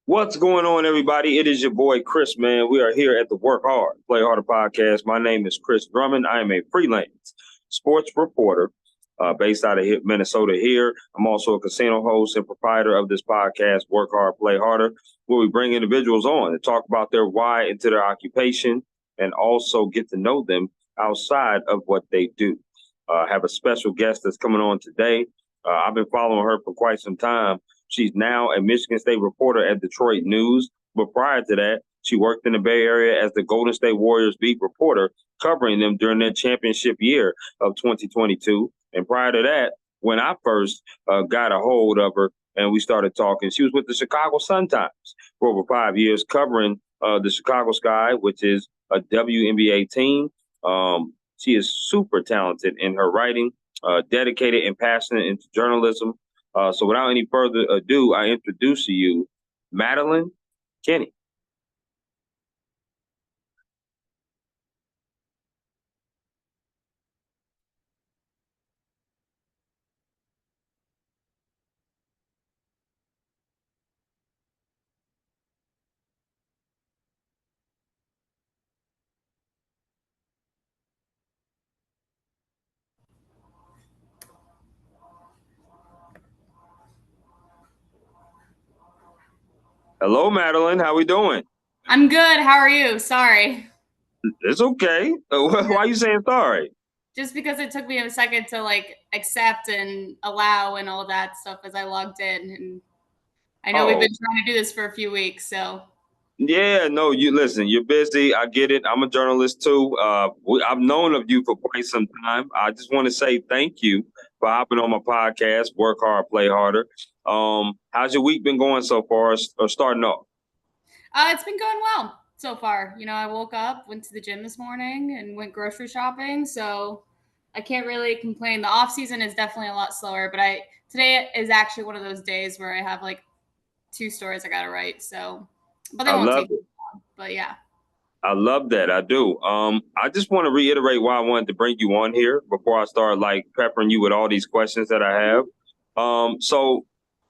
What's going on, everybody? It is your boy Chris, man. We are here at the Work Hard, Play Harder podcast. My name is Chris Drummond. I am a freelance sports reporter based out of Minnesota here. I'm also a casino host and proprietor of this podcast, Work Hard, Play Harder, where we bring individuals on to talk about their why into their occupation and also get to know them outside of what they do. I have a special guest that's coming on today. I've been following her for quite some time. She's now a Michigan State reporter at Detroit News. But prior to that, she worked in the Bay Area as the Golden State Warriors beat reporter, covering them during their championship year of 2022. And prior to that, when I first got a hold of her and we started talking, she was with the Chicago Sun-Times for over 5 years, covering the Chicago Sky, which is a WNBA team. She is super talented in her writing, dedicated and passionate into journalism. So without any further ado, I introduce to you Madeline Kenney. Hello, Madeline. How we doing? I'm good. How are you? Sorry. It's okay. Why are you saying sorry? Just because it took me a second to accept and allow and all that stuff as I logged in. And I know we've Oh, been trying to do this for a few weeks. So, yeah. No, you listen. You're busy. I get it. I'm a journalist too. I've known of you for quite some time. I just want to say thank you for hopping on my podcast. Work hard, play harder. How's your week been going so far, or starting off? it's been going well so far. I woke up, went to the gym this morning, and went grocery shopping. So I can't really complain. The off season is definitely a lot slower, but I today is actually one of those days where I have like two stories I got to write. So, but they I won't love take it. long. But yeah. I love that. I do. I just want to reiterate why I wanted to bring you on here before I start like peppering you with all these questions that I have. So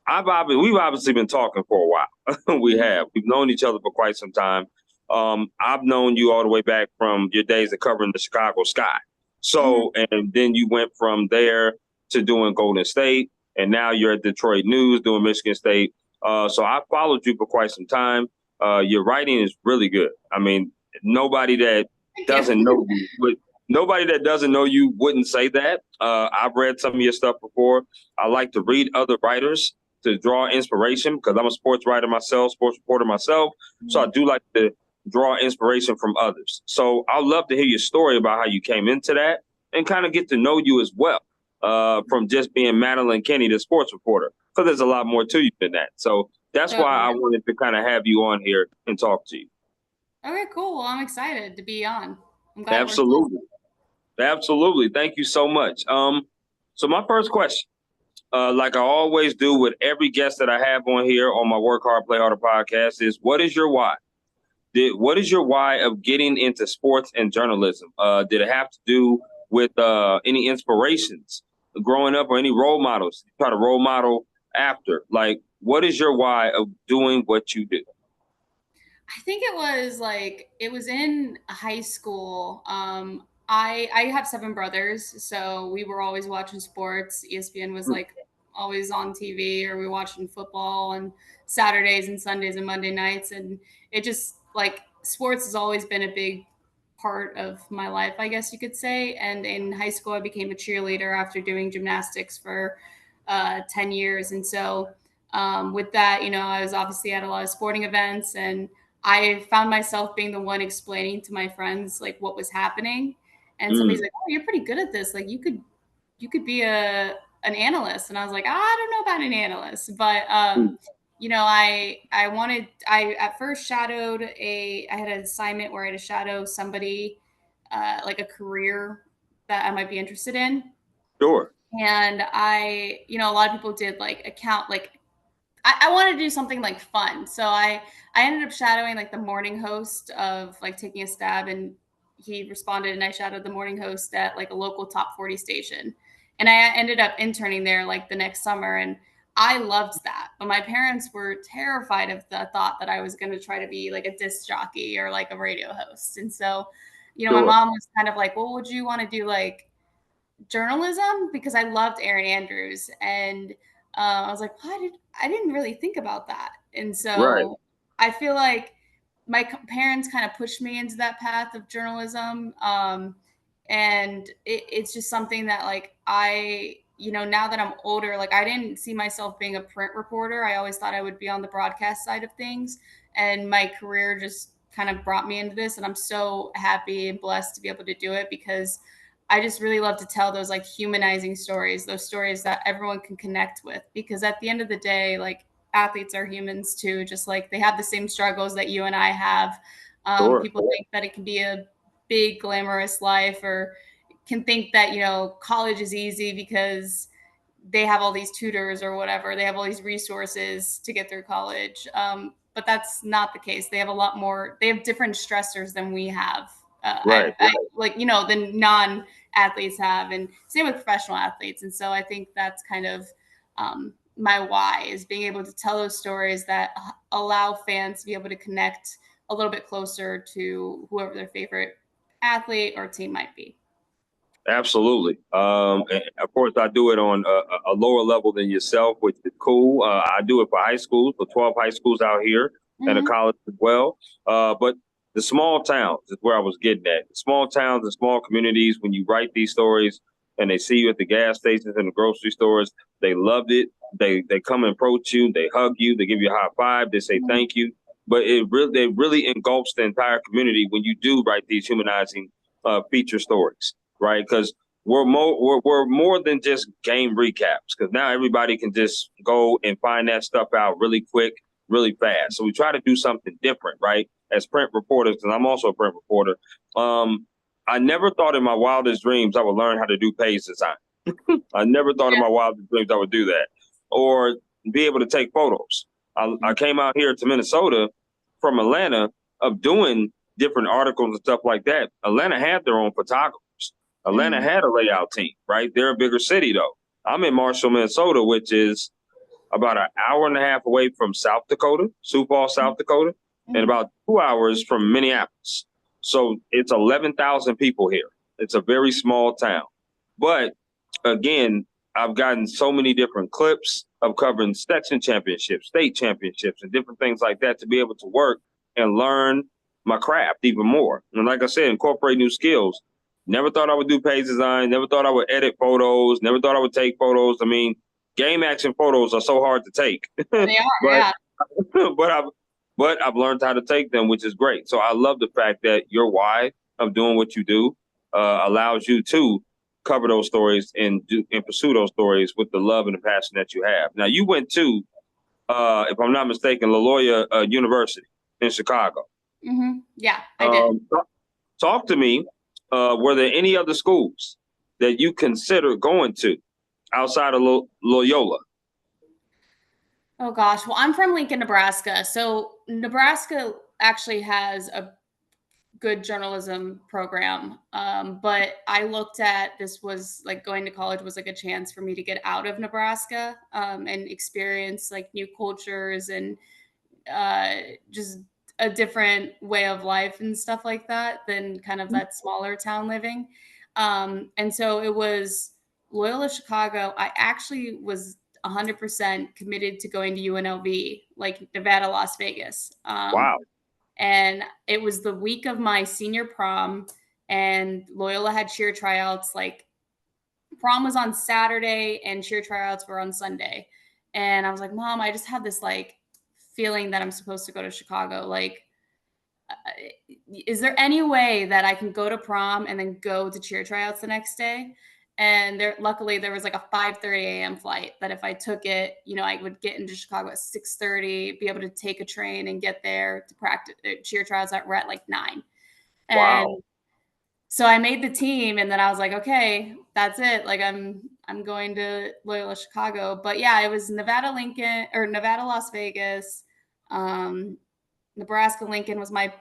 we've obviously been talking for a while. We have. We've known each other for quite some time. I've known you all the way back from your days of covering the Chicago Sky. Mhm. So, and then you went from there to doing Golden State, and now you're at Detroit News doing Michigan State. So I followed you for quite some time. Your writing is really good. I mean, nobody that Thank doesn't you. know you would nobody that doesn't know you wouldn't say that. I've read some of your stuff before. I like to read other writers to draw inspiration because I'm a sports writer myself, sports reporter myself. So I do like to draw inspiration from others. So I'd love to hear your story about how you came into that and kind of get to know you as well, from just being Madeline Kenney, the sports reporter, because there's a lot more to you than that. So that's why Totally. I wanted to kind of have you on here and talk to you. Okay, cool. Well, I'm excited to be on. I'm glad it worked out. Absolutely. Absolutely. Thank you so much. So my first question, like I always do with every guest that I have on here on my Work Hard, Play Harder podcast, is what is your why? What is your why of getting into sports and journalism? Did it have to do with any inspirations growing up or any role models you try to role model after? Like, what is your why of doing what you do? I think it was in high school. I have seven brothers, so we were always watching sports. ESPN was like always on TV, or we were watching football on Saturdays and Sundays and Monday nights, and it just like sports has always been a big part of my life, I guess you could say. And in high school, I became a cheerleader after doing gymnastics for 10 years, and so with that, I was obviously at a lot of sporting events, and I found myself being the one explaining to my friends like what was happening. And somebody's Mm, like, "Oh, you're pretty good at this. Like you could be an analyst." And I was like, "I don't know about an analyst." But mm, I at first I had an assignment where I had to shadow somebody like a career that I might be interested in. sure. And a lot of people did like account like I wanted to do something like fun. So I ended up shadowing like the morning host of like taking a stab, and he responded, and I shadowed the morning host at like a local top 40 station. And I ended up interning there like the next summer, and I loved that, but my parents were terrified of the thought that I was going to try to be like a disc jockey or like a radio host. And so, my Sure. mom was kind of like, well, would you want to do like journalism? Because I loved Erin Andrews. And I was like, well, I didn't really think about that. And Right. so I feel like my parents kind of pushed me into that path of journalism. And it's just something that like now that I'm older, like I didn't see myself being a print reporter. I always thought I would be on the broadcast side of things. And my career just kind of brought me into this. And I'm so happy and blessed to be able to do it because I just really love to tell those like humanizing stories, those stories that everyone can connect with. Because at the end of the day, like athletes are humans too, just like they have the same struggles that you and I have. Sure. People think that it can be a big, glamorous life or can think that, college is easy because they have all these tutors or whatever. They have all these resources to get through college. But that's not the case. They have a lot more, they have different stressors than we have. Right. Like, than non athletes have. And same with professional athletes. And so I think that's kind of my why is being able to tell those stories that allow fans to be able to connect a little bit closer to whoever their favorite athlete or team might be. Absolutely. And of course, I do it on a lower level than yourself, which is cool. I do it for high schools, for 12 high schools out here and a Mm-hmm. college as well. But the small towns is where I was getting at. The small towns and small communities, when you write these stories and they see you at the gas stations and the grocery stores, they loved it. They come and approach you, they hug you, they give you a high five, they say Mm-hmm. thank you. But it really engulfs the entire community when you do write these humanizing feature stories, right? Because we're more than just game recaps. Because now everybody can just go and find that stuff out really quick, really fast. So we try to do something different, right? As print reporters, and I'm also a print reporter. I never thought in my wildest dreams I would learn how to do page design. I never thought in Yeah. my wildest dreams I would do that, or be able to take photos. I came out here to Minnesota from Atlanta of doing different articles and stuff like that. Atlanta had their own photographers. Atlanta Mm-hmm. had a layout team, right? They're a bigger city though. I'm in Marshall, Minnesota, which is about an hour and a half away from South Dakota, Sioux Falls, South Dakota, and Mm-hmm. about 2 hours from Minneapolis. So it's 11,000 people here. It's a very small town. But again, I've gotten so many different clips of covering section championships, state championships, and different things like that to be able to work and learn my craft even more. And like I said, incorporate new skills. Never thought I would do page design. Never thought I would edit photos. Never thought I would take photos. I mean, game action photos are so hard to take, They are, but yeah. but I've learned how to take them, which is great. So I love the fact that your why of doing what you do allows you to cover those stories and pursue those stories with the love and the passion that you have. Now you went to, if I'm not mistaken, Loyola University in Chicago. Mm-hmm. Yeah, I did. Talk to me. Were there any other schools that you consider going to outside of Loyola? Oh gosh. Well, I'm from Lincoln, Nebraska. So Nebraska actually has a good journalism program. But I looked at this was like going to college was like a chance for me to get out of Nebraska and experience like new cultures and uh, just a different way of life and stuff like that than kind of that smaller town living. And so it was Loyola Chicago. I actually was 100% committed to going to UNLV, like Nevada, Las Vegas. Wow. And it was the week of my senior prom, and Loyola had cheer tryouts. Like prom was on Saturday, and cheer tryouts were on Sunday. And I was like, Mom, I just have this like feeling that I'm supposed to go to Chicago. Like, is there any way that I can go to prom and then go to cheer tryouts the next day? And luckily there was like a 5:30 a.m. flight that if I took it, I would get into Chicago at 6:30, be able to take a train and get there to practice cheer tryouts that were at like 9. Wow. And so I made the team and then I was like, okay, that's it. Like I'm going to Loyola Chicago. But yeah, it was Nevada Lincoln or Nevada Las Vegas. Um, Nebraska Lincoln was my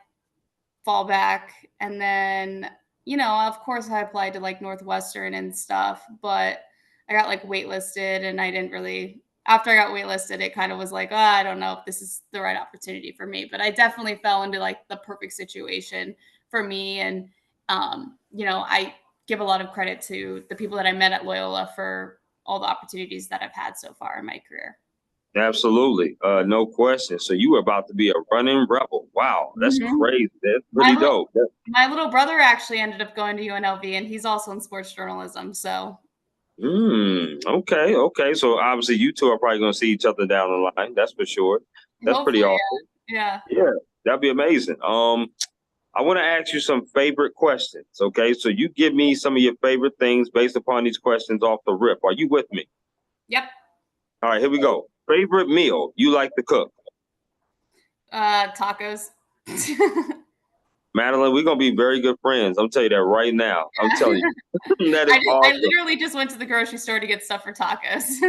fallback. And then, of course I applied to like Northwestern and stuff, but I got like waitlisted and I didn't really after I got waitlisted, it kind of was like, oh, I don't know if this is the right opportunity for me. But I definitely fell into like the perfect situation for me. And, I give a lot of credit to the people that I met at Loyola for all the opportunities that I've had so far in my career. Absolutely. No question. So you were about to be a running rebel. Wow, that's Mhm. crazy. That's My pretty little dope. my little brother actually ended up going to UNLV, and he's also in sports journalism. So Okay, okay. So obviously you two are probably gonna see each other down the line. That's for sure. That's pretty hopefully, awesome. yeah. Yeah, that'd be amazing. I want to ask you some favorite questions. Okay, so you give me some of your favorite things based upon these questions off the rip. Are you with me? Yep. All right, here we go. Favorite meal you like to cook? Tacos. Madeline, we're gonna be very good friends. I'm telling you that right now. I'm telling you. That is I awesome. literally just went to the grocery store to get stuff for tacos.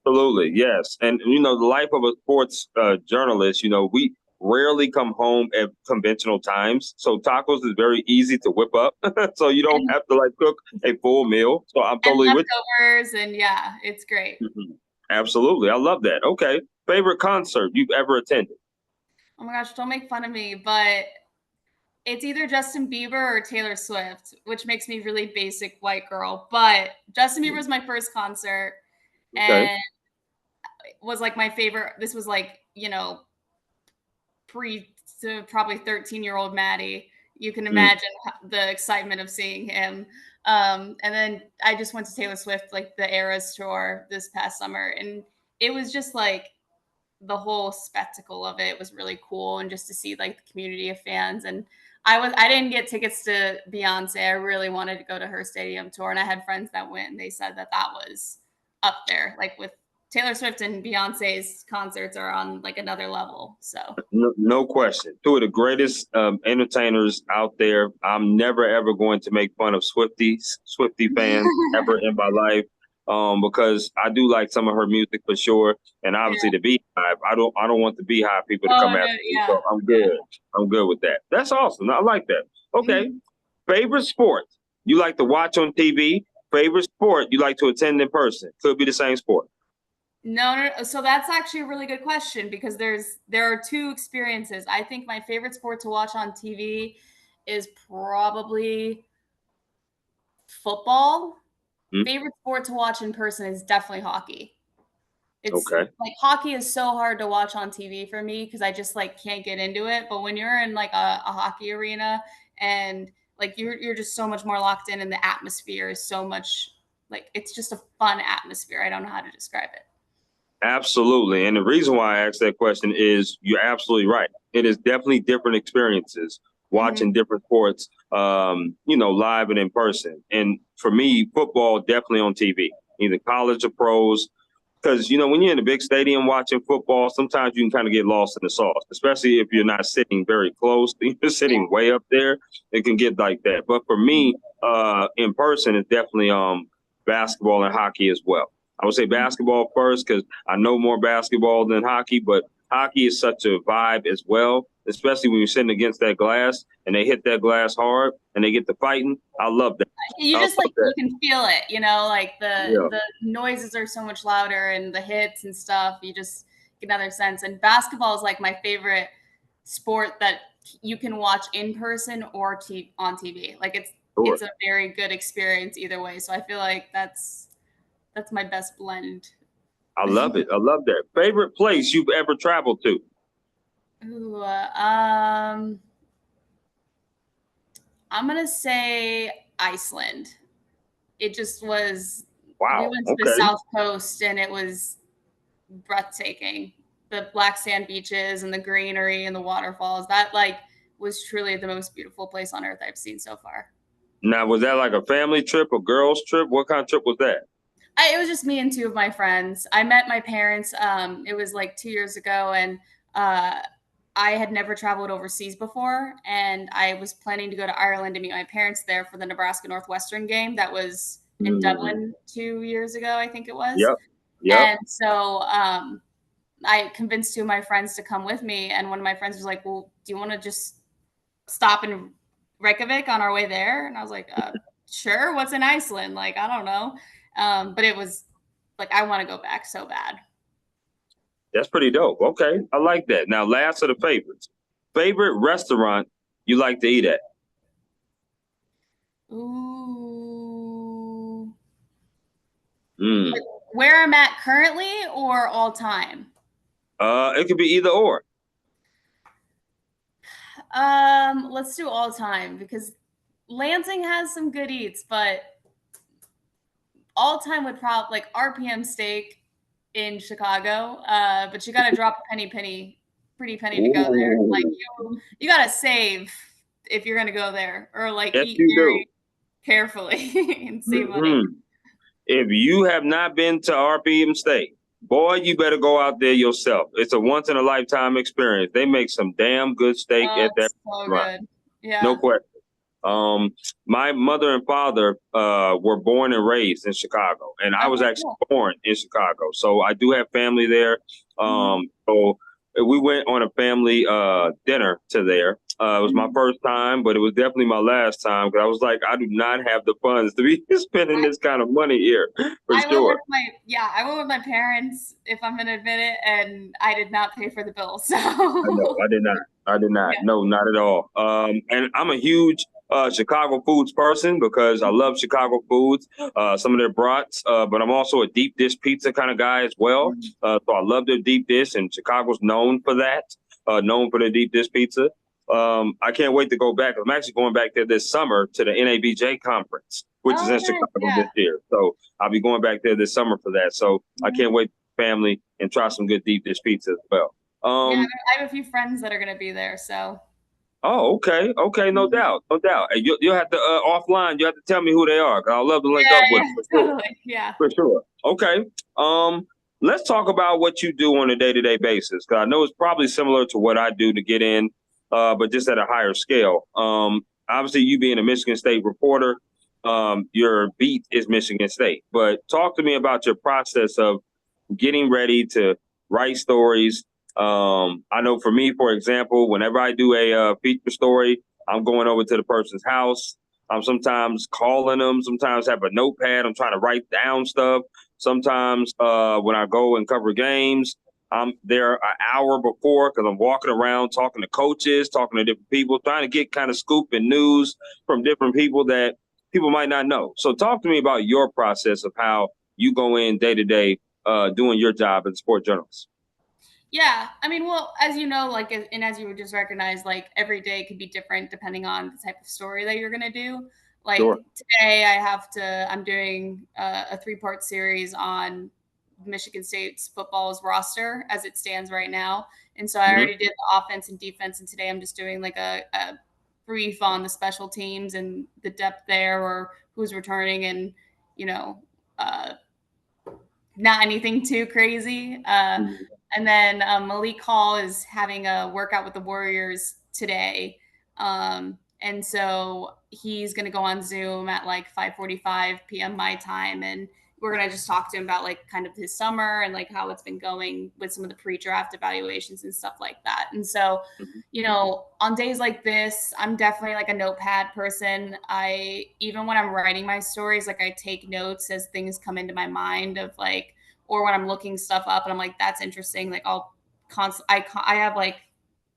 Absolutely, yes. And the life of a sports journalist, we rarely come home at conventional times. So tacos is very easy to whip up. So you don't and, have to like cook a full meal. So I'm and totally with leftovers, and yeah, it's great. you. Mhm. Absolutely. I love that. Okay. Favorite concert you've ever attended? Oh my gosh, don't make fun of me, but it's either Justin Bieber or Taylor Swift, which makes me really basic white girl. But Justin Bieber was my first concert, Okay. and was like my favorite. This was like, pre to probably 13-year-old Maddie. You can Mm. imagine the excitement of seeing him. And then I just went to Taylor Swift, like the Eras tour this past summer. And it was just like the whole spectacle of it was really cool. And just to see like the community of fans. And I didn't get tickets to Beyonce. I really wanted to go to her stadium tour. And I had friends that went and they said that that was up there, like with Taylor Swift and Beyonce's concerts are on like another level. So No, no question. Two of the greatest entertainers out there. I'm never ever going to make fun of Swifty fans ever in my life, because I do like some of her music for sure, and obviously yeah. the Beehive. I don't want the Beehive people to Oh come no, after me, yeah, so I'm good. I'm good with that. That's awesome. I like that. yeah. Okay. Favorite sport you like to watch on TV? Favorite sport you like to attend in person? Could be the same sport. No, no, no. So that's actually a really good question because there are two experiences. I think my favorite sport to watch on TV is probably football. Hmm? Favorite sport to watch in person is definitely hockey. It's Okay. like hockey is so hard to watch on TV for me because I just like can't get into it. But when you're in like a hockey arena and like you're just so much more locked in and the atmosphere is so much like it's just a fun atmosphere. I don't know how to describe it. Absolutely. And the reason why I asked that question is you're absolutely right. It is definitely different experiences Mhm. watching different sports, live and in person. And for me, football definitely on TV, either college or pros. Because, when you're in a big stadium watching football, sometimes you can kind of get lost in the sauce, especially if you're not sitting very close. You're Yeah. sitting way up there. It can get like that. But for me, in person, it's definitely basketball and hockey as well. I would say basketball first because I know more basketball than hockey, but hockey is such a vibe as well, especially when you're sitting against that glass and they hit that glass hard and they get to fighting. I love that. You I love just like that. you can feel it, like the Yeah. the noises are so much louder and the hits and stuff. You just get another sense. And basketball is like my favorite sport that you can watch in person or on TV. Like it's Sure. a very good experience either way. So I feel like that's my best blend. I love it. I love that. Favorite place you've ever traveled to? Ooh, I'm gonna say Iceland. It just was. We Wow. went to the Okay. South Coast and it was breathtaking. The black sand beaches and the greenery and the waterfalls. That like was truly the most beautiful place on earth I've seen so far. Now, was that like a family trip, a girls' trip? What kind of trip was that? It was just me and two of my friends. I met my parents. It was like 2 years ago, and uh, I had never traveled overseas before, and I was planning to go to Ireland to meet my parents there for the Nebraska Northwestern game that was in Mm, Dublin 2 years ago, I think it was. yep. Yep. And so I convinced two of my friends to come with me, and one of my friends was like, "Well, do you want to just stop in Reykjavik on our way there?" And I was like, "Sure. What's in Iceland? Like, I don't know." But it was like I want to go back so bad. That's pretty dope. Okay, I like that. Now, last of the favorites. Favorite restaurant you like to eat at? Ooh. Mm. Like where I'm at currently or all time? It could be either or. Let's do all time because Lansing has some good eats, but all time would probably like RPM steak in Chicago. But you got to drop a pretty penny to go there. Like Ooh, you got to save if you're gonna go there, or like yes, eat you do. very carefully and save money. Mhm. If you have not been to RPM State, boy, you better go out there yourself. It's a once in a lifetime experience. They make some damn good steak Oh, at that it's so restaurant. good. No Yeah. question. My mother and father were born and raised in Chicago, and I was Okay, actually cool. born in Chicago, so I do have family there. Mhm. So we went on a family dinner to there. It was my Mhm. first time, but it was definitely my last time because I was like, I do not have the funds to be spending this kind of money here for I went with sure. I went with my parents, if I'm gonna admit it, and I did not pay for the bill. So I know. I did not. I did not. yeah. No, not at all. And I'm a huge Chicago foods person because I love Chicago foods, some of their brats, but I'm also a deep dish pizza kind of guy as well. Mhm. So I love their deep dish, and Chicago's known for that, known for their deep dish pizza. I can't wait to go back. I'm actually going back there this summer to the NABJ conference, which is Oh, in nice. Chicago Yeah. this year. So I'll be going back there this summer for that. So I Mhm. can't wait to family and try some good deep dish pizza as well. Yeah, Um, I have a few friends that are gonna be there, so Oh, okay, okay, no Mhm. doubt, no doubt. And you'll have to offline. You have to tell me who they are. 'Cause I'd love to link yeah, up with yeah, them for sure, totally. Yeah. for sure. Okay. Um, let's talk about what you do on a day-to-day basis. Cause I know it's probably similar to what I do to get in, but just at a higher scale. Obviously, you being a Michigan State reporter, your beat is Michigan State. But talk to me about your process of getting ready to write stories. I know for me, for example, whenever I do a feature story, I'm going over to the person's house. I'm sometimes calling them, sometimes have a notepad. I'm trying to write down stuff. Sometimes when I go and cover games, I'm there an hour before because I'm walking around talking to coaches, talking to different people, trying to get kind of scoop and news from different people that people might not know. So talk to me about your process of how you go in day to day doing your job as a sport journalist. Yeah, I mean, well, as you know, like, and as you would just recognize, like, every day could be different depending on the type of story that you're gonna do. Sure. Like today, I'm doing a three-part series on Michigan State's football's roster as it stands right now, and so I Hmm. already did the offense and defense, and today I'm just doing like a brief on the special teams and the depth there, or who's returning, and you know, uh, not anything too crazy. And then Malik Hall is having a workout with the Warriors today. And so he's going to go on Zoom at like 5:45 p.m. my time. And we're going to just talk to him about like kind of his summer and like how it's been going with some of the pre-draft evaluations and stuff like that. And so, you know, on days like this, I'm definitely like a notepad person. Even when I'm writing my stories, like I take notes as things come into my mind of like, or when I'm looking stuff up and I'm like, that's interesting. Like I have like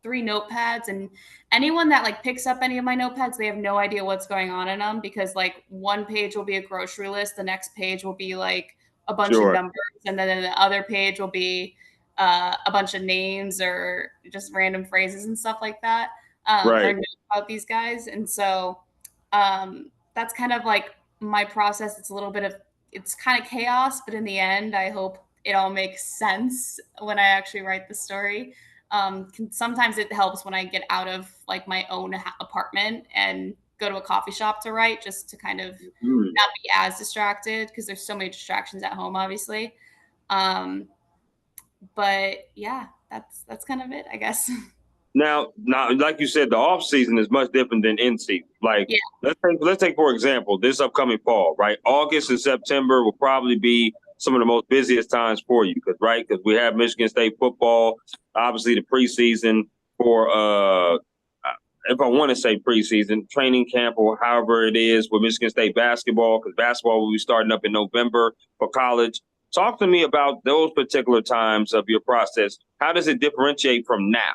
three notepads, and anyone that like picks up any of my notepads, they have no idea what's going on in them because like one page will be a grocery list, the next page will be like a bunch of Sure. numbers, and then the other page will be a bunch of names or just random phrases and stuff like that, that I Right. know about these guys. And so that's kind of like my process. It's kind of chaos, but in the end, I hope it all makes sense when I actually write the story. Sometimes it helps when I get out of like my own apartment and go to a coffee shop to write, just to kind of Mm. not be as distracted because there's so many distractions at home, obviously. Um, but yeah, that's kind of it, I guess. Now, like you said, the off season is much different than in season. Like Yeah. let's take for example this upcoming fall. Right, August and September will probably be some of the most busiest times for you because we have Michigan State football, obviously the preseason for if I want to say preseason training camp or however it is with Michigan State basketball because basketball will be starting up in November for college. Talk to me about those particular times of your process. How does it differentiate from now?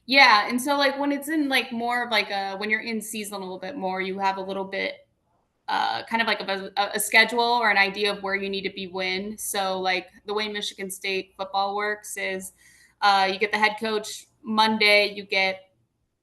Yeah, and so like when it's in like more of like a when you're in season a little bit more, you have a little bit kind of like a schedule or an idea of where you need to be when. So like the way Michigan State football works is you get the head coach Monday, you get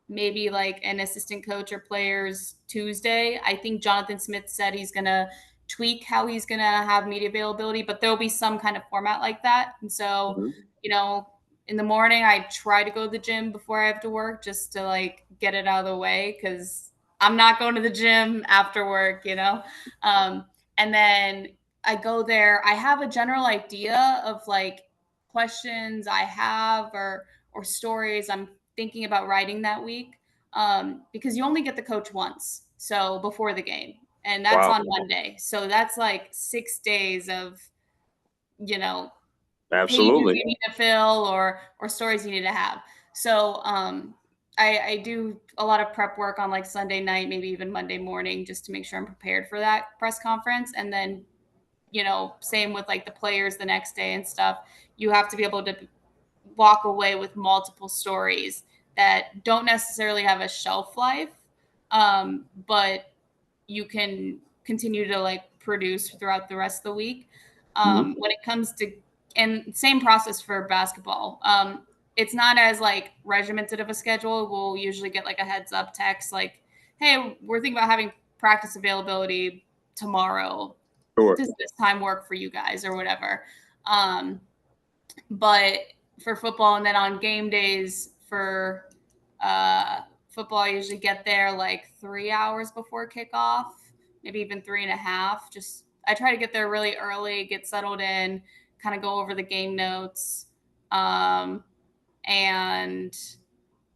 maybe like an assistant coach or players Tuesday. I think Jonathan Smith said he's going to tweak how he's going to have media availability, but there'll be some kind of format like that. And so, Mhm. you know, in the morning, I try to go to the gym before I have to work just to like get it out of the way because I'm not going to the gym after work, you know? And then I go there. I have a general idea of like questions I have or stories I'm thinking about writing that week because you only get the coach once. So before the game, and that's Wow. on Monday. So that's like 6 days of, you know, pages Absolutely. you need to fill or stories you need to have. So I do a lot of prep work on like Sunday night, maybe even Monday morning, just to make sure I'm prepared for that press conference. And then, same with like the players the next day and stuff. You have to be able to walk away with multiple stories that don't necessarily have a shelf life, but you can continue to like produce throughout the rest of the week. Mhm. When it comes to, and same process for basketball. It's not as like regimented of a schedule. We'll usually get like a heads up text like, hey, we're thinking about having practice availability tomorrow. Sure. Does this time work for you guys or whatever? Um, but for football, and then on game days for uh, football, I usually get there like 3 hours before kickoff, maybe even 3.5. Just I try to get there really early, get settled in, kind of go over the game notes, and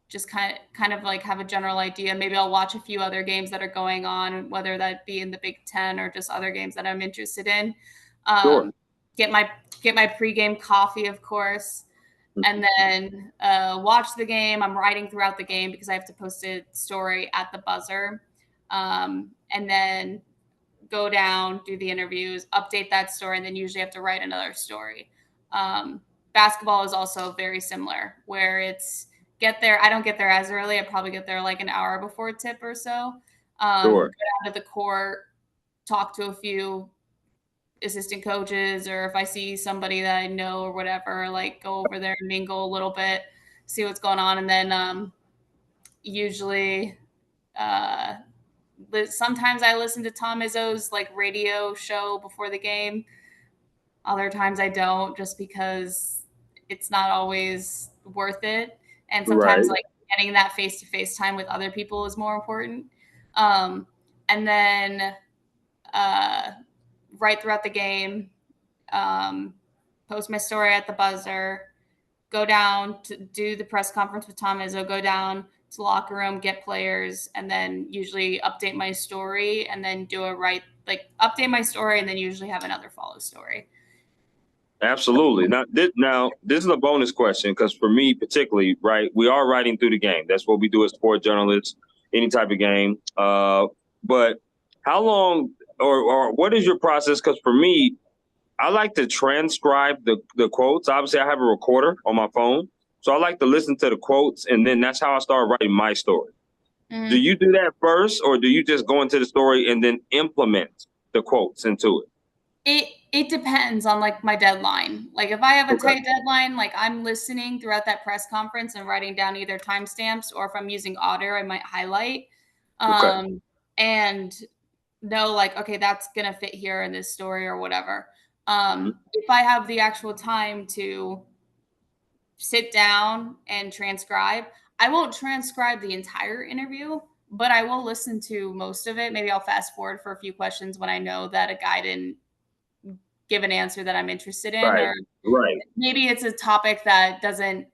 just kind of like have a general idea. Maybe I'll watch a few other games that are going on, whether that be in the Big Ten or just other games that I'm interested in. Sure. Um, get my pregame coffee, of course, and then watch the game. I'm writing throughout the game because I have to post a story at the buzzer, and then go down, do the interviews, update that story, and then usually have to write another story. Basketball is also very similar, where it's get there. I don't get there as early. I probably get there like an hour before tip or so. Go Sure. down to the court, talk to a few assistant coaches, or if I see somebody that I know or whatever, like go over there and mingle a little bit, see what's going on, and then usually uh, sometimes I listen to Tom Izzo's like radio show before the game. Other times I don't, just because it's not always worth it. And sometimes Right. like getting that face to face time with other people is more important. Um, and then uh, right throughout the game, um, post my story at the buzzer, go down to do the press conference with Tom Izzo, go down to locker room, get players, and then usually update my story and then do a update my story and then usually have another follow story. Absolutely. This is a bonus question because for me particularly, right, we are writing through the game. That's what we do as sport journalists, any type of game. But how long or what is your process? Because for me, I like to transcribe the quotes. Obviously, I have a recorder on my phone, so I like to listen to the quotes, and then that's how I start writing my story. Do Mm-hmm. you do that first, or do you just go into the story and then implement the quotes into it? It depends on like my deadline. Like if I have a Okay. tight deadline, like I'm listening throughout that press conference and writing down either timestamps, or if I'm using Otter, I might highlight Okay. and know like, okay, that's gonna fit here in this story or whatever. Mhm. If I have the actual time to sit down and transcribe, I won't transcribe the entire interview, but I will listen to most of it. Maybe I'll fast forward for a few questions when I know that a guy didn't give an answer that I'm interested in, Right. or Right. maybe it's a topic that doesn't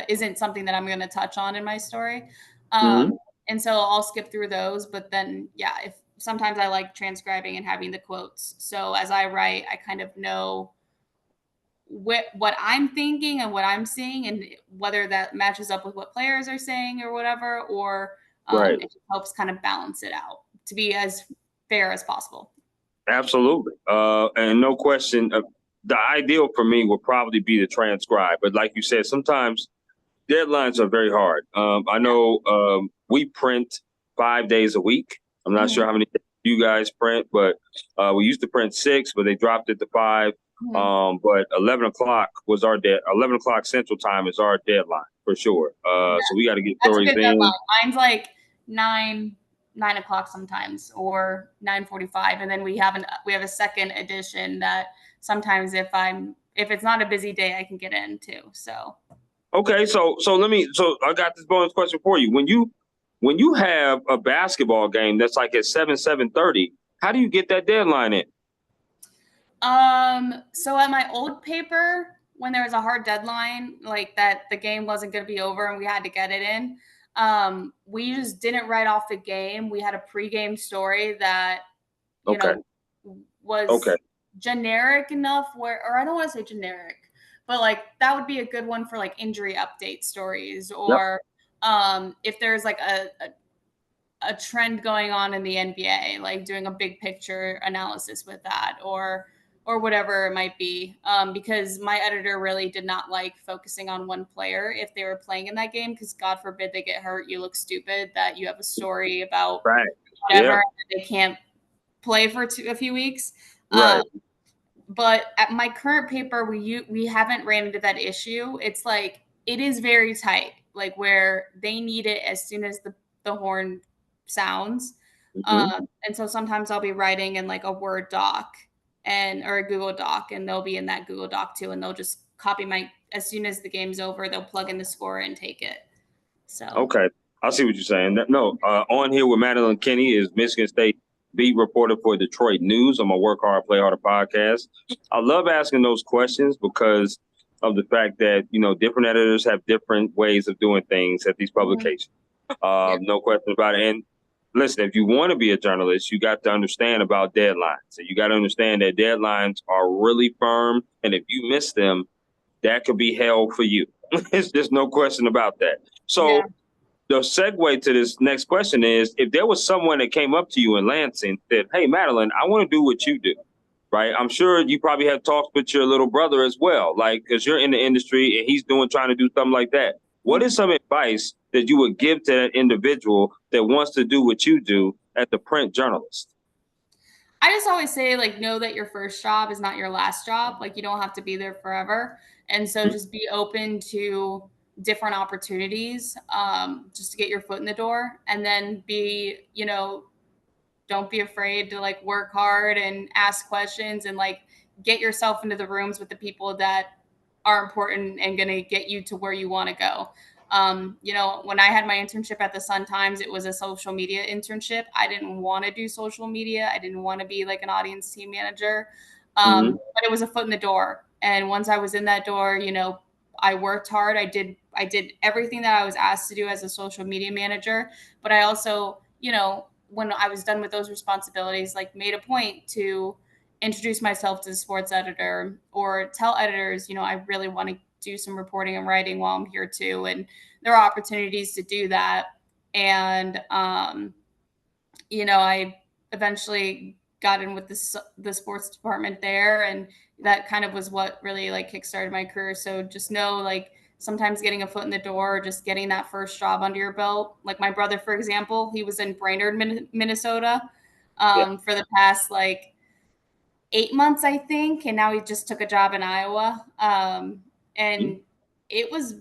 isn't something that I'm going to touch on in my story. Hmm. And so I'll skip through those. But then, yeah, if sometimes I like transcribing and having the quotes. So as I write, I kind of know what I'm thinking and what I'm seeing, and whether that matches up with what players are saying or whatever, or Right. it helps kind of balance it out to be as fair as possible. Absolutely. And no question, the ideal for me would probably be to transcribe. But like you said, sometimes deadlines are very hard. I know we print 5 days a week. I'm not sure Mhm, how many you guys print, but we used to print six, but they dropped it to five. mhm. But 11 o'clock was our 11 o'clock Central Time is our deadline for sure. Yeah, So we got to get that's a stories good in. deadline. Mine's like 9 o'clock sometimes, or 9:45, and then we have a second edition that sometimes if it's not a busy day, I can get in too. So Okay, so I got this bonus question for you. When you have a basketball game that's like at 7:30, how do you get that deadline in? So at my old paper, when there was a hard deadline, like that the game wasn't going to be over and we had to get it in, we just didn't write off the game. We had a pregame story that, you Okay, know, okay, was generic enough or I don't want to say generic, but like that would be a good one for like injury update stories yep, or if there's like a trend going on in the NBA, like doing a big picture analysis with that, or whatever it might be. Because my editor really did not like focusing on one player if they were playing in that game, because God forbid they get hurt, you look stupid that you have a story about right, whatever yeah, and they can't play for a few weeks. Um, right, but at my current paper, we haven't ran into that issue. It's like it is very tight, like where they need it as soon as the horn sounds. hmm And so sometimes I'll be writing in like a Word doc or a Google Doc, and they'll be in that Google Doc too, and they'll just copy my as soon as the game's over, they'll plug in the score and take it. So okay. I see what you're saying. No, on here with Madeline Kenney is Michigan State beat reporter for Detroit News on my Work Hard, Play Harder podcast. I love asking those questions because of the fact that different editors have different ways of doing things at these mhm. publications. Yeah, No question about it. And listen, if you want to be a journalist, you got to understand about deadlines. So you got to understand that deadlines are really firm, and if you miss them, that could be hell for you. It's just no question about that. yeah. So the segue to this next question is: if there was someone that came up to you in Lansing that, "Hey, Madeline, I want to do what you do," right? I'm sure you probably have talks with your little brother as well, like because you're in the industry and he's trying to do something like that. What is Mhm. some advice that you would give to that individual that wants to do what you do as a print journalist? I just always say, like, know that your first job is not your last job. Like, you don't have to be there forever. And so just be open to different opportunities just to get your foot in the door. And then don't be afraid to like work hard and ask questions and like get yourself into the rooms with the people that are important and going to get you to where you want to go. When I had my internship at the Sun Times, it was a social media internship. I didn't want to do social media. I didn't want to be like an audience team manager. Mm-hmm. But it was a foot in the door. And once I was in that door, I worked hard. I did everything that I was asked to do as a social media manager. But I also, when I was done with those responsibilities, like made a point to introduce myself to the sports editor or tell editors, I really want to do some reporting and writing while I'm here too. And there are opportunities to do that. And, I eventually got in with the sports department there. And that kind of was what really like kickstarted my career. So just know, like, sometimes getting a foot in the door or just getting that first job under your belt. Like my brother, for example, he was in Brainerd, Minnesota Yeah. for the past like 8 months, I think, and now he just took a job in Iowa. And it was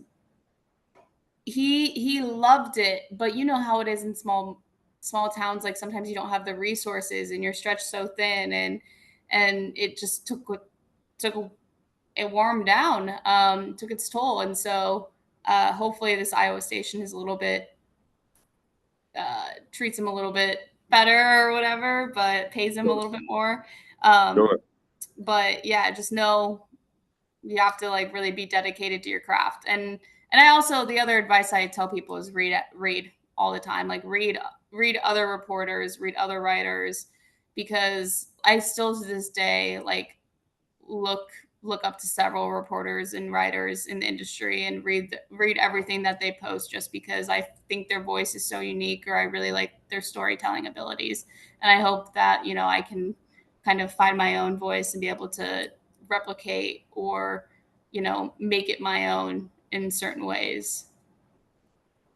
he loved it, but you know how it is in small towns. Like sometimes you don't have the resources, and you're stretched so thin, and it just took it wore him down, took its toll, and so hopefully this Iowa station is a little bit treats him a little bit better or whatever, but pays him a little bit more. Um, Sure. but yeah, just know you have to like really be dedicated to your craft. And I also, the other advice I tell people is read all the time. Like read other reporters, read other writers, because I still to this day like look look up to several reporters and writers in the industry and read everything that they post, just because I think their voice is so unique, or I really like their storytelling abilities. And I hope that I can kind of find my own voice and be able to replicate or, make it my own in certain ways.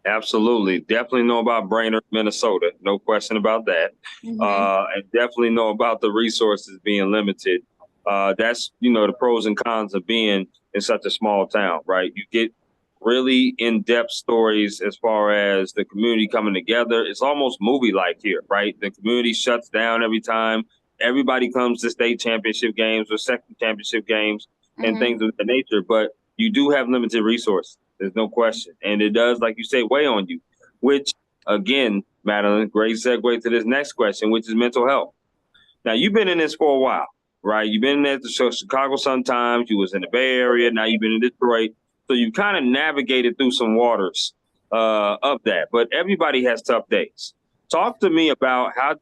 Absolutely. Definitely know about Brainerd, Minnesota. No question about that. And definitely know about the resources being limited. That's, the pros and cons of being in such a small town, right? You get really in-depth stories as far as the community coming together. It's almost movie-like here, right? The community shuts down every time. Everybody comes to state championship games or second championship games and things of that nature. But you do have limited resources. There's no question. And it does, like you say, weigh on you, which, again, Madeline, great segue to this next question, which is mental health. Now, you've been in this for a while, right? You've been at the Chicago Sun-Times. You was in the Bay Area. Now you've been in Detroit. So you kind of navigated through some waters of that. But everybody has tough days. Talk to me about how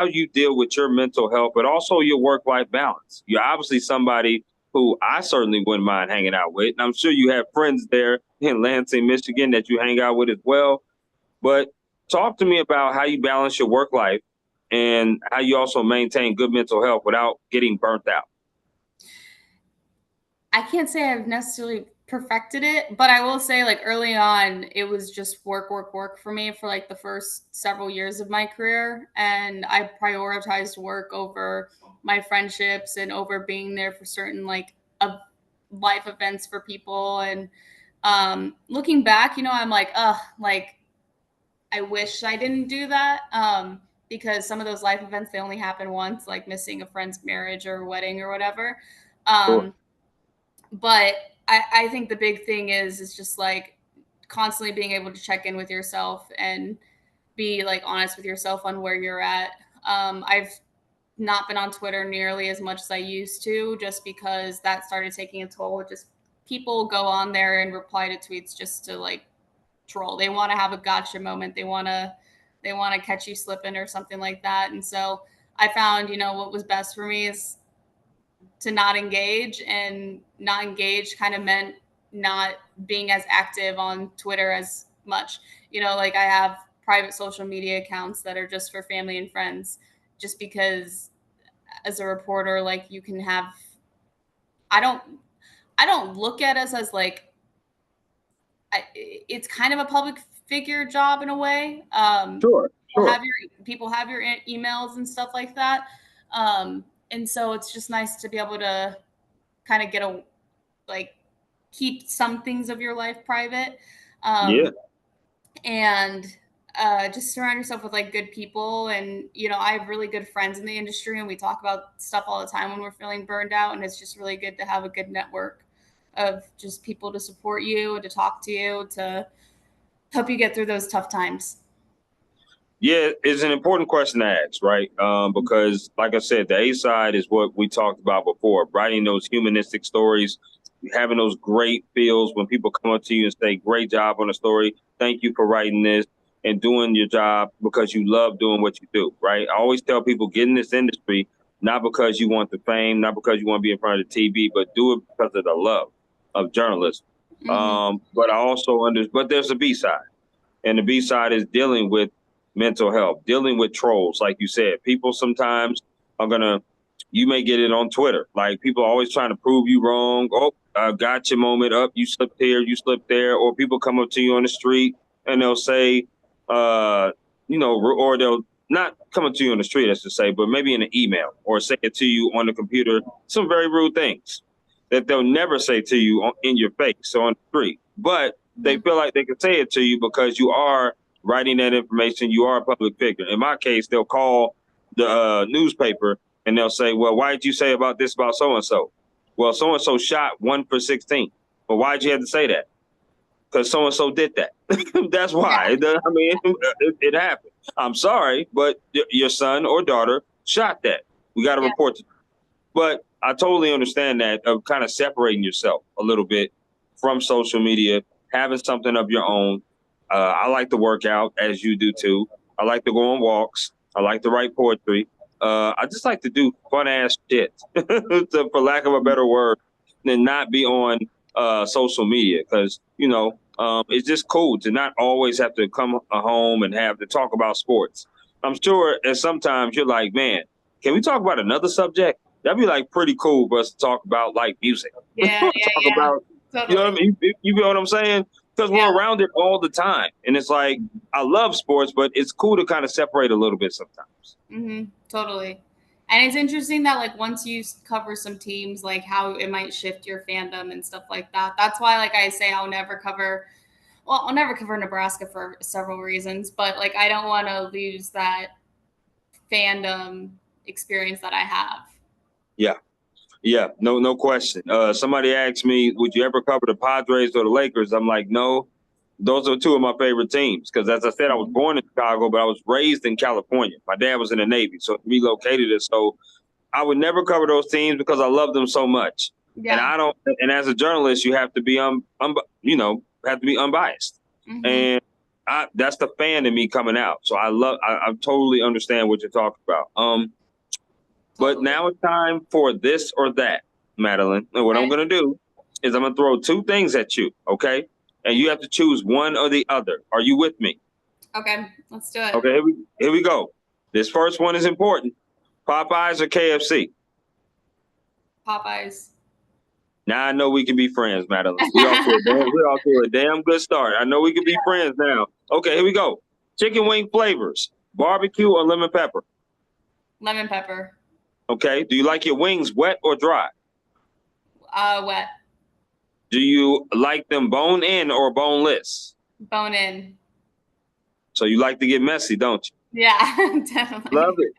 you deal with your mental health, but also your work-life balance. You're obviously somebody who I certainly wouldn't mind hanging out with. And I'm sure you have friends there in Lansing, Michigan that you hang out with as well. But talk to me about how you balance your work life and how you also maintain good mental health without getting burnt out. I can't say I've necessarily perfected it, but I will say like early on, it was just work, work, work for me for like the first several years of my career. And I prioritized work over my friendships and over being there for certain like life events for people. And looking back, I'm like, like I wish I didn't do that. Because some of those life events, they only happen once, like missing a friend's marriage or wedding or whatever. Sure. But I think the big thing is just like constantly being able to check in with yourself and be like honest with yourself on where you're at. I've not been on Twitter nearly as much as I used to, just because that started taking a toll. Just people go on there and reply to tweets just to like troll. They want to have a gotcha moment. They want to catch you slipping or something like that. And so I found, what was best for me is to not engage, and not engage kind of meant not being as active on Twitter as much. Like I have private social media accounts that are just for family and friends, just because as a reporter, like you can have, I don't, I don't look at us as like, it's kind of a public figure job in a way. Sure. People have your emails and stuff like that. And so it's just nice to be able to kind of like keep some things of your life private. Yeah. And just surround yourself with like good people. And, I have really good friends in the industry, and we talk about stuff all the time when we're feeling burned out. And it's just really good to have a good network of just people to support you and to talk to you, to help you get through those tough times. Yeah, it's an important question to ask, right? Because, like I said, the A side is what we talked about before, writing those humanistic stories, having those great feels when people come up to you and say, great job on the story. Thank you for writing this and doing your job because you love doing what you do, right? I always tell people, get in this industry, not because you want the fame, not because you want to be in front of the TV, but do it because of the love of journalism. But I also but there's a B side, and the B side is dealing with mental health, dealing with trolls, like you said. People sometimes you may get it on Twitter. Like people are always trying to prove you wrong. Oh, gotcha moment up. You slipped here, you slipped there. Or people come up to you on the street and they'll say, or they'll not come up to you on the street, as to say, but maybe in an email or say it to you on the computer, some very rude things that they'll never say to you in your face or on the street. But they feel like they can say it to you because you are writing that information. You are a public figure. In my case, they'll call the newspaper and they'll say, well, why did you say about this about so-and-so? Well, so-and-so shot 1 for 16. But why'd you have to say that? Because so-and-so did that. That's why. It happened. I'm sorry, but your son or daughter shot that. We got to report it. But I totally understand that, of kind of separating yourself a little bit from social media, having something of your own. I like to work out, as you do too. I like to go on walks. I like to write poetry. I just like to do fun ass shit, for lack of a better word, than not be on social media, because it's just cool to not always have to come home and have to talk about sports. I'm sure, and sometimes you're like, man, can we talk about another subject? That'd be like pretty cool for us to talk about like music. Yeah, Talk about, totally. you know what I mean? You know what I'm saying? Because Yeah. we're around it all the time. And it's like, I love sports, but it's cool to kind of separate a little bit sometimes. Totally. And it's interesting that like once you cover some teams, like how it might shift your fandom and stuff like that. That's why, like I say, I'll never cover Nebraska for several reasons, but like I don't want to lose that fandom experience that I have. Yeah, no question. Somebody asked me, would you ever cover the Padres or the Lakers? I'm like, no, those are two of my favorite teams. Because as I said, I was born in Chicago, but I was raised in California. My dad was in the Navy, so he relocated us. So I would never cover those teams because I love them so much. Yeah. And I don't. And as a journalist, you have to be have to be unbiased. And that's the fan in me coming out. So I totally understand what you're talking about. But now it's time for this or that, Madeline. And what I'm going to do is I'm going to throw two things at you, okay? And you have to choose one or the other. Are you with me? Okay, let's do it. Okay, here we go. This first one is important. Popeyes or KFC? Popeyes. Now I know we can be friends, Madeline. We're off to a damn good start. I know we can be friends now. Okay, here we go. Chicken wing flavors, barbecue or lemon pepper? Lemon pepper. Okay. Do you like your wings wet or dry? Wet. Do you like them bone in or boneless? Bone in. So you like to get messy, don't you? Yeah, definitely. Love it.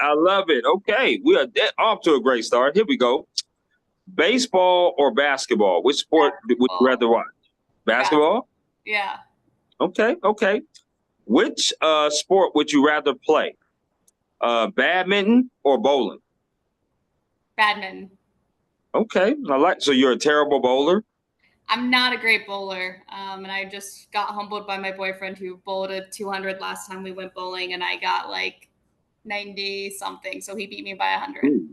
I love it. Okay. We are off to a great start. Here we go. Baseball or basketball? Which sport would you rather watch? Basketball? Yeah. Okay. Which sport would you rather play? Badminton or bowling? Badminton. Okay. So you're a terrible bowler? I'm not a great bowler. And I just got humbled by my boyfriend who bowled a 200 last time we went bowling, and I got like 90 something. So he beat me by 100.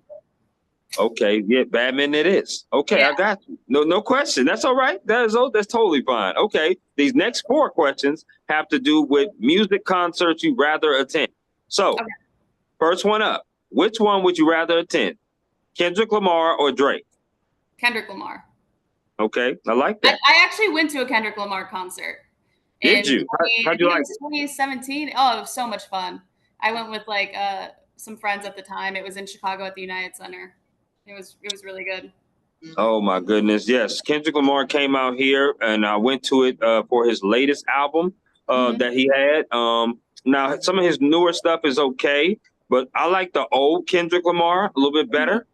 Okay, yeah, badminton it is. Okay, yeah. I got you. No question. That's all right. That's totally fine. Okay, these next four questions have to do with music concerts you'd rather attend. So, First one up. Which one would you rather attend? Kendrick Lamar or Drake? Kendrick Lamar. Okay, I like that. I actually went to a Kendrick Lamar concert. Did you? How'd you like it? 2017. Oh, it was so much fun. I went with like some friends at the time. It was in Chicago at the United Center. It was really good. Oh my goodness, yes. Kendrick Lamar came out here, and I went to it for his latest album that he had. Now some of his newer stuff is okay, but I like the old Kendrick Lamar a little bit better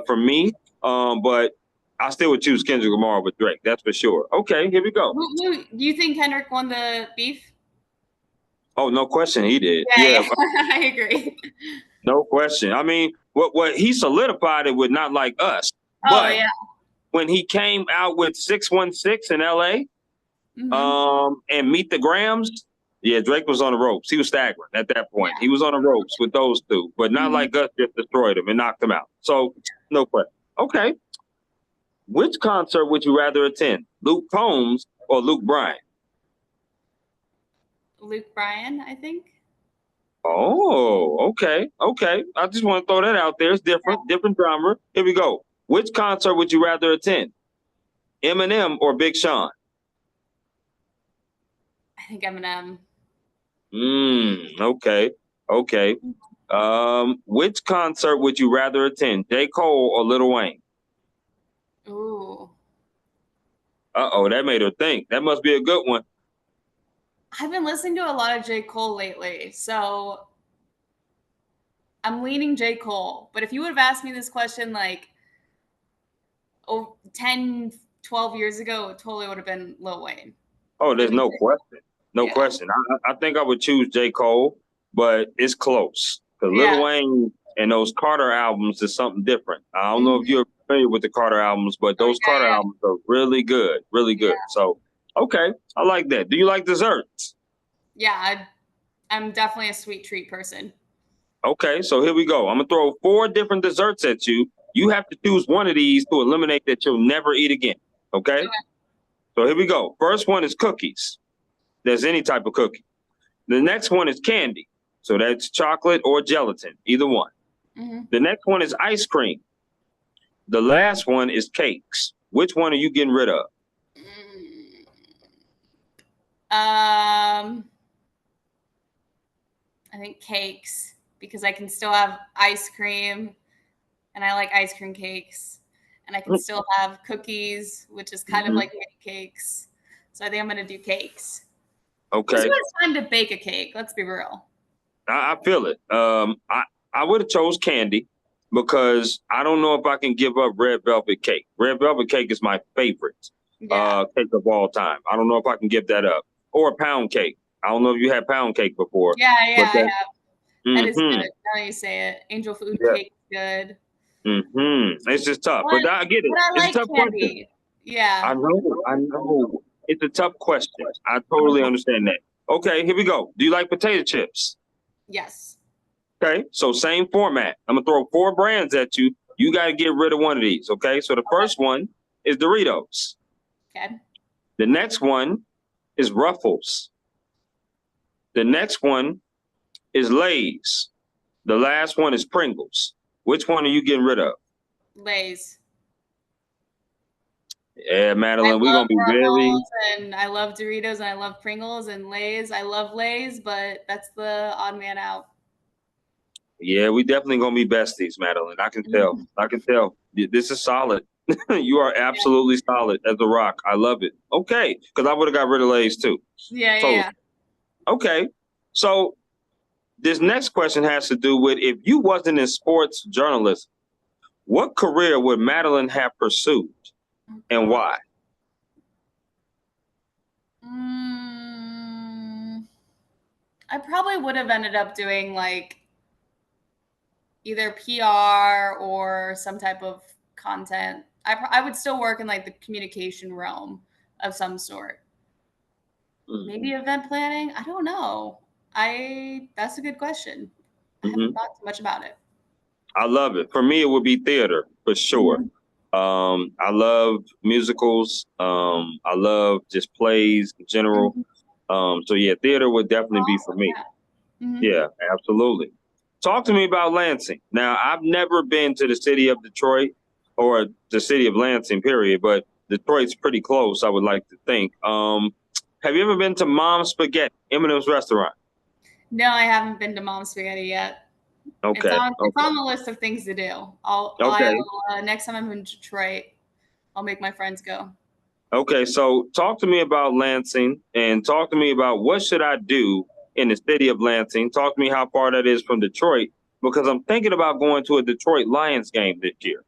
for me. But I still would choose Kendrick Lamar with Drake. That's for sure. Okay, here we go. Do you think Kendrick won the beef? Oh, no question, he did. Yeah. I agree. No question. I mean, what he solidified it with Not Like Us. But when he came out with 616 in LA, and Meet the Grams, yeah, Drake was on the ropes. He was staggering at that point. Yeah. He was on the ropes with those two, but Not Like Us just destroyed him and knocked him out. So no question. Okay. Which concert would you rather attend? Luke Combs or Luke Bryan? Luke Bryan, I think. Oh, okay. I just want to throw that out there. It's different genre. Here we go. Which concert would you rather attend? Eminem or Big Sean? I think Eminem. Okay. Which concert would you rather attend? J. Cole or Lil Wayne? Ooh. Uh-oh, that made her think. That must be a good one. I've been listening to a lot of J. Cole lately, so I'm leaning J. Cole. But if you would have asked me this question like 10, 12 years ago, it totally would have been Lil Wayne. Oh, there's no question. No question. I think I would choose J. Cole, but it's close. Because Lil Wayne and those Carter albums is something different. I don't know if you're familiar with the Carter albums, but those Carter albums are really good. Really good. Yeah. So, okay. I like that. Do you like desserts? Yeah, I'm definitely a sweet treat person. Okay, so here we go. I'm going to throw 4 different desserts at you. You have to choose one of these to eliminate that you'll never eat again. Okay? So here we go. First one is cookies. There's any type of cookie. The next one is candy. So that's chocolate or gelatin, either one. The next one is ice cream. The last one is cakes. Which one are you getting rid of? I think cakes, because I can still have ice cream, and I like ice cream cakes, and I can still have cookies, which is kind of like cakes. So I think I'm going to do cakes. Okay. Just when it's time to bake a cake, let's be real. I feel it. I would have chose candy because I don't know if I can give up red velvet cake. Red velvet cake is my favorite cake of all time. I don't know if I can give that up. Or a pound cake. I don't know if you had pound cake before. Yeah, I have. That is good. Now you say it. Angel food cake is good. It's just tough, but I get it. But I It's like a tough candy. question. Yeah. I know. It's a tough question. I totally understand that. Okay, here we go. Do you like potato chips? Yes. Okay, so same format. I'm gonna throw 4 brands at you. You got to get rid of one of these. Okay, so the first one is Doritos. Okay. The next one is Ruffles. The next one is Lay's. The last one is Pringles. Which one are you getting rid of? Lay's. Yeah, Madeline, we're gonna be very. And I love Doritos, and I love Pringles and Lay's. I love Lay's, but that's the odd man out. Yeah, we definitely gonna be besties, Madeline. I can tell. I can tell. This is solid. You are absolutely solid as a rock. I love it. Okay, because I would have got rid of Lay's too. Yeah. Okay, so this next question has to do with if you wasn't in sports journalism, what career would Madeline have pursued and why? I probably would have ended up doing like either PR or some type of content. I would still work in like the communication realm of some sort. Maybe event planning. I don't know. That's a good question. I haven't thought too much about it. I love it. For me, it would be theater for sure. I love musicals. I love just plays in general. So yeah, theater would definitely be for me. Yeah, absolutely. Talk to me about Lansing. Now, I've never been to the city of Detroit or the city of Lansing, period, but Detroit's pretty close, I would like to think. Have you ever been to Mom's Spaghetti, Eminem's restaurant? No, I haven't been to Mom's Spaghetti yet. Okay. It's on the list of things to do. Next time I'm in Detroit, I'll make my friends go. Okay, so talk to me about Lansing and talk to me about what should I do in the city of Lansing. Talk to me how far that is from Detroit because I'm thinking about going to a Detroit Lions game this year.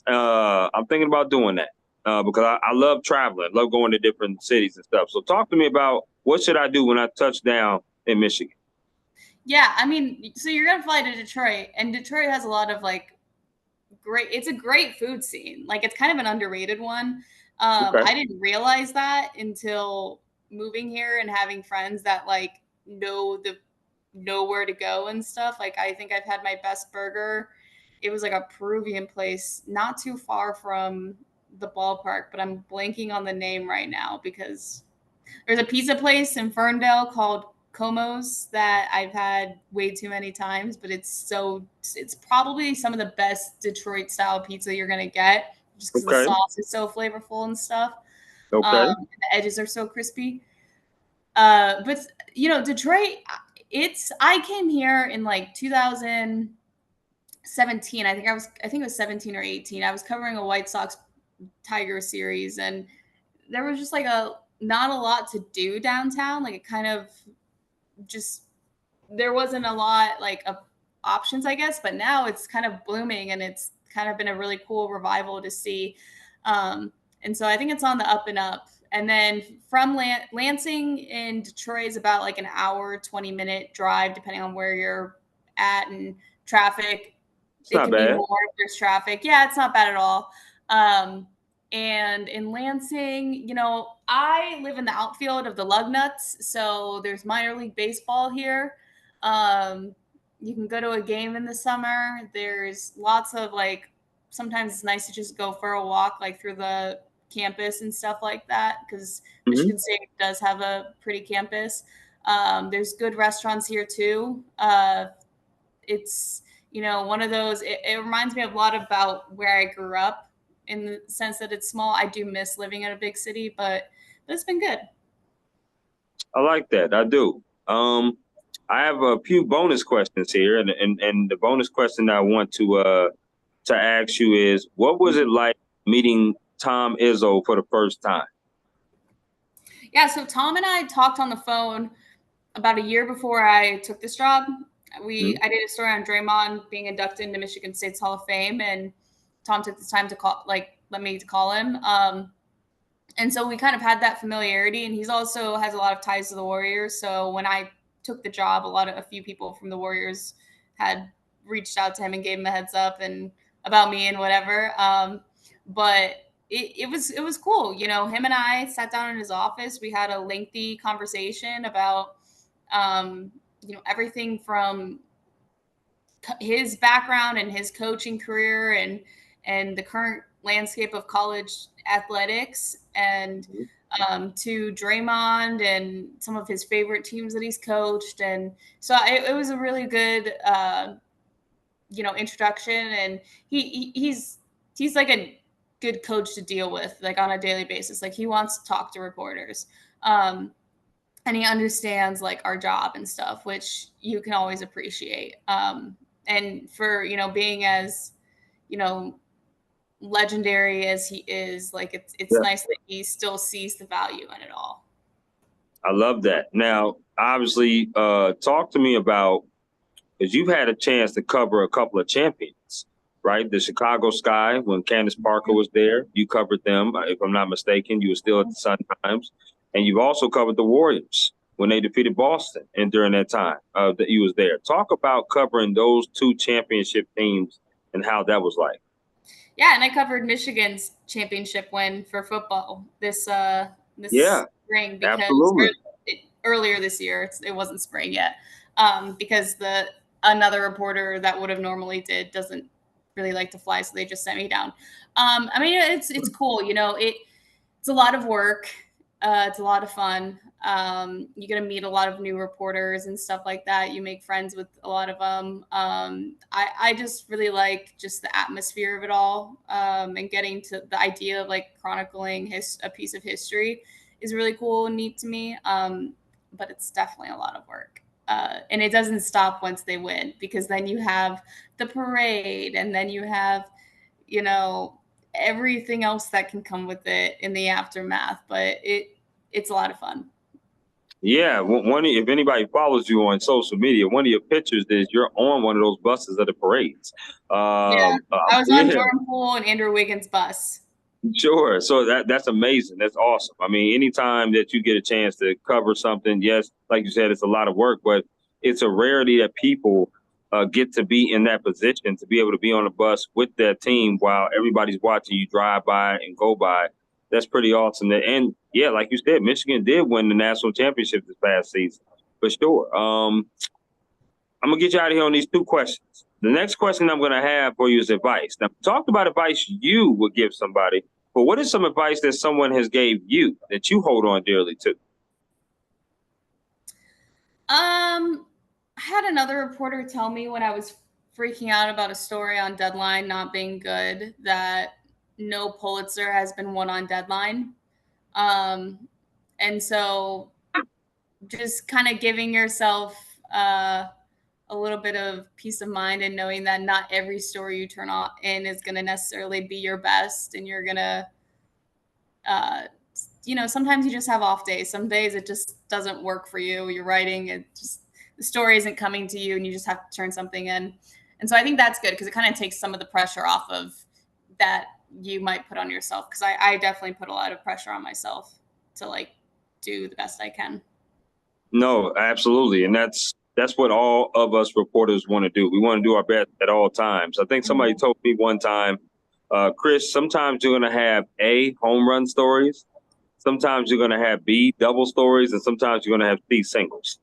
I'm thinking about doing that because I love traveling, love going to different cities and stuff. So talk to me about what should I do when I touch down in Michigan. Yeah, I mean, so you're gonna fly to Detroit, and Detroit has a lot of like it's a great food scene. Like it's kind of an underrated one. I didn't realize that until moving here and having friends that like know where to go and stuff. Like I think I've had my best burger. It was like a Peruvian place not too far from the ballpark, but I'm blanking on the name right now because there's a pizza place in Ferndale called Como's that I've had way too many times, but it's probably some of the best Detroit style pizza you're gonna get, just because the sauce is so flavorful and stuff. The edges are so crispy. But you know, Detroit, I came here in like 2017. I think it was 17 or 18. I was covering a White Sox Tiger series, and there was just like not a lot to do downtown. Like it kind of just there wasn't a lot like of options, I guess, but now it's kind of blooming and it's kind of been a really cool revival to see. And so I think it's on the up and up. And then from Lansing in Detroit is about like an hour, 20-minute drive, depending on where you're at and traffic. It can be more if there's traffic. Yeah, it's not bad at all. And in Lansing, you know, I live in the outfield of the Lugnuts, so there's minor league baseball here. You can go to a game in the summer. There's lots of like, sometimes it's nice to just go for a walk like through the campus and stuff like that because Michigan State does have a pretty campus. There's good restaurants here too. It's one of those. It reminds me a lot about where I grew up in the sense that it's small. I do miss living in a big city, but it's been good. I like that. I do. I have a few bonus questions here, and the bonus question I want to ask you is, what was it like meeting Tom Izzo for the first time? Yeah, so Tom and I talked on the phone about a year before I took this job. I did a story on Draymond being inducted into Michigan State's Hall of Fame, and Tom took the time to let me call him. And so we kind of had that familiarity, and he's also has a lot of ties to the Warriors. So when I took the job, a few people from the Warriors had reached out to him and gave him a heads up and about me and whatever. But it was cool. Him and I sat down in his office. We had a lengthy conversation about everything from his background and his coaching career and the current landscape of college athletics and to Draymond and some of his favorite teams that he's coached. And so it was a really good, introduction. And he's like a good coach to deal with, like on a daily basis. Like he wants to talk to reporters. And he understands like our job and stuff, which you can always appreciate. And for, being as, legendary as he is, like it's nice that he still sees the value in it all. I love that. Now, obviously, talk to me about, because you've had a chance to cover a couple of champions, right? The Chicago Sky, when Candace Parker was there, you covered them. If I'm not mistaken, you were still at the Sun Times. And you've also covered the Warriors when they defeated Boston and during that time that you was there. Talk about covering those two championship teams and how that was like. Yeah, and I covered Michigan's championship win for football this spring because earlier this year it wasn't spring yet because another reporter that would have normally doesn't really like to fly, so they just sent me down. I mean, it's cool, it's a lot of work. It's a lot of fun. You get to meet a lot of new reporters and stuff like that. You make friends with a lot of them. I just really like just the atmosphere of it all, and getting to the idea of like chronicling a piece of history is really cool and neat to me. But it's definitely a lot of work. And it doesn't stop once they win, because then you have the parade and then you have, everything else that can come with it in the aftermath. But it's a lot of fun. Yeah, if anybody follows you on social media, one of your pictures is you're on one of those buses at the parades. I was on Jordan Poole and Andrew Wiggins' bus. Sure. So that's amazing. That's awesome. I mean, anytime that you get a chance to cover something, yes, like you said, it's a lot of work, but it's a rarity that people get to be in that position, to be able to be on a bus with their team while everybody's watching you drive by and go by. That's pretty awesome. And yeah, like you said, Michigan did win the national championship this past season, for sure. I'm going to get you out of here on these two questions. The next question I'm going to have for you is advice. Now, we talked about advice you would give somebody, but what is some advice that someone has gave you that you hold on dearly to? I had another reporter tell me when I was freaking out about a story on Deadline not being good that no Pulitzer has been won on Deadline. And so just kind of giving yourself a little bit of peace of mind and knowing that not every story you turn on in is going to necessarily be your best, and you're going to sometimes you just have off days. Some days it just doesn't work for you. You're writing, the story isn't coming to you and you just have to turn something in. And so I think that's good, because it kind of takes some of the pressure off of that you might put on yourself, because I definitely put a lot of pressure on myself to like do the best I can. No, absolutely. And that's what all of us reporters want to do. We want to do our best at all times. I think somebody told me one time, Chris, sometimes you're going to have A, home run stories. Sometimes you're going to have B, double stories. And sometimes you're going to have C, singles.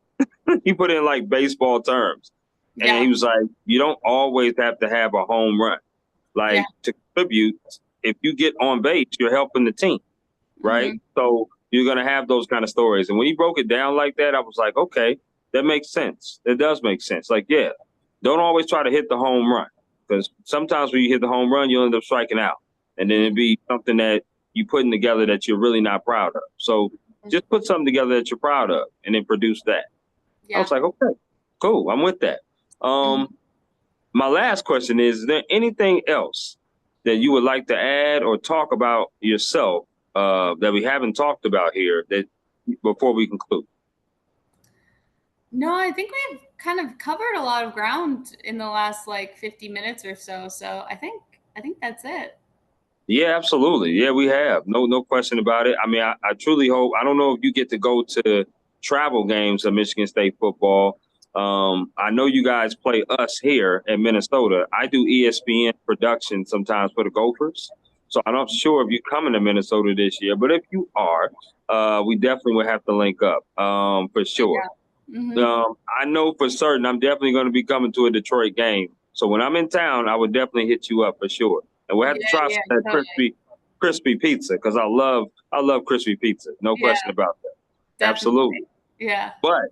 He put in like baseball terms. And he was like, you don't always have to have a home run. Like to contribute, if you get on base, you're helping the team. Right. So you're going to have those kind of stories. And when he broke it down like that, I was like, okay, that makes sense. It does make sense. Like, yeah, don't always try to hit the home run, because sometimes when you hit the home run, you end up striking out, and then it'd be something that you putting together that you're really not proud of. So just put something together that you're proud of, and then produce that. I was like, okay, cool, I'm with that. My last question is there anything else that you would like to add or talk about yourself that we haven't talked about here that before we conclude? No, I think we've kind of covered a lot of ground in the last like 50 minutes or so. So I think that's it. Yeah, absolutely. Yeah, we have. No question about it. I mean, I truly hope, I don't know if you get to go to travel games of Michigan State football. I know you guys play us here in Minnesota. I do ESPN production sometimes for the Gophers. So I'm not sure if you're coming to Minnesota this year, but if you are, we definitely will have to link up for sure. I know for certain I'm definitely going to be coming to a Detroit game. So when I'm in town, I would definitely hit you up for sure. And we'll have to try some of that Totally. crispy pizza, because I love crispy pizza. No Yeah, question about that. Absolutely. definitely. Yeah. But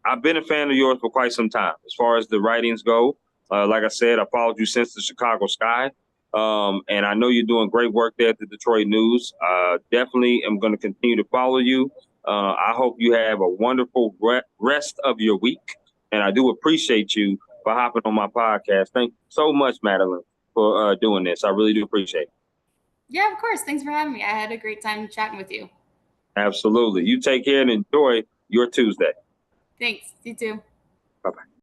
I've been a fan of yours for quite some time. As far as the writings go, like I said, I followed you since the Chicago Sky. And I know you're doing great work there at the Detroit News. Definitely am going to continue to follow you. I hope you have a wonderful rest of your week. And I do appreciate you for hopping on my podcast. Thank you so much, Madeline, for doing this. I really do appreciate it. Yeah, of course. Thanks for having me. I had a great time chatting with you. Absolutely. You take care and enjoy your Tuesday. Thanks. You too.